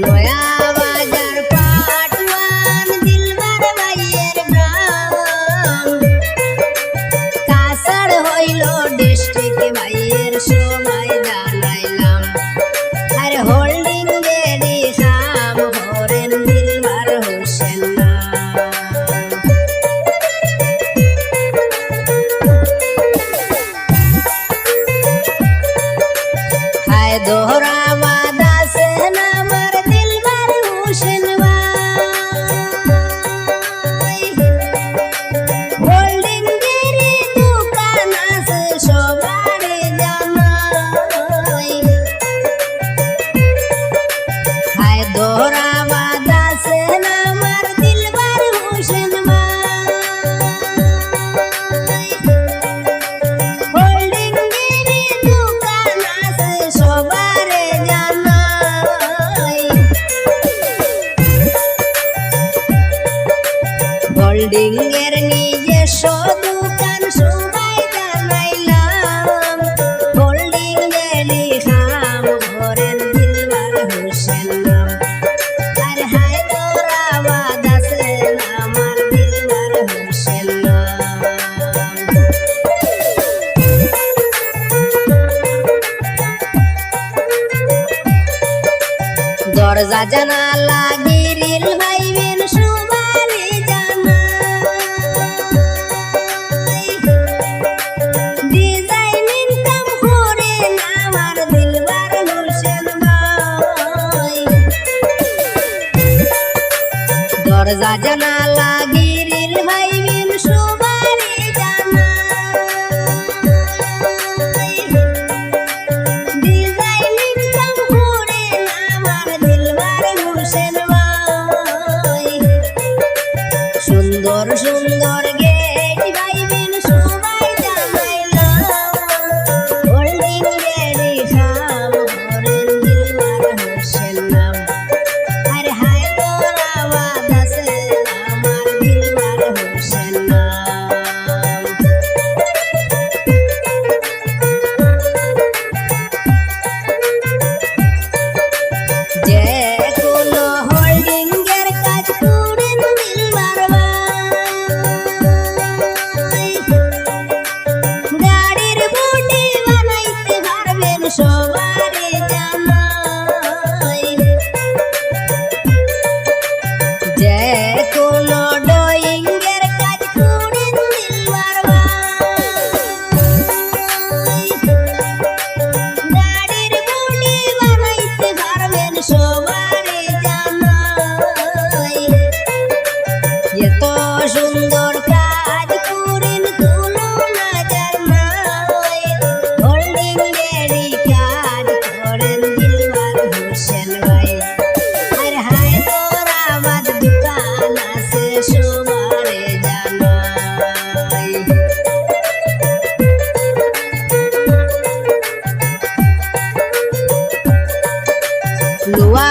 নয়া বাজার পাটওয়ান দিলবার ভাইয়ের গ্রাম কাসার হইল ডিস্ট্রিক্ট ভাইয়ের সবাই জানাইলাম আর হোল্ডিং গেড়ি খাম হরেন দিলবার হোসেন হায় দোহরা হোল্ডিংয়ের নিজস্ব দোকান সবাই জানাইলাম হোল্ডিং গেলি খাম ঘরেন দিলবার হোসেন নাম আর হায়দরাবাদ আছেন আমার দিলবার হোসেন নাম দরজা জানালা গিরিল ভাইবেন সবারই জানা ডিজাইনিং কাম করেন আমার দিলবার হোসেন ভাই দরজা জানালা গিরিল ভাইবেন সবারই জানা ডিজাইনিং কাম করেন আমার দিলবার হোসেন ভাই সুন্দর সুন্দর গেট ভাইবেন সবাই জানাইলাম হোল্ডিং গেড়ি খাম হরেন দিলবার হোসেন নাম আর হায়দরাবাদ আছেন আমার দিলবার হোসেন নাম যে কোনো হোল্ডিং এর কাজ করেন দিলবার ভাই গাড়ির বডি বানাইতে পারবেন সবারই জানাই যে কোনো ড্রয়িং এর কাজ করেন দিলবার ভাই গাড়ির বডি বানাইতে পারবেন সবারই জানাই এত সুন্দর কাজ করেন তুলনা যার নাই হোল্ডিং গেড়ি কাজ করেন দিলবার হোসেন ভাই আর হায়দরাবাদ দোকান আছে সবারই জানাই লোয়া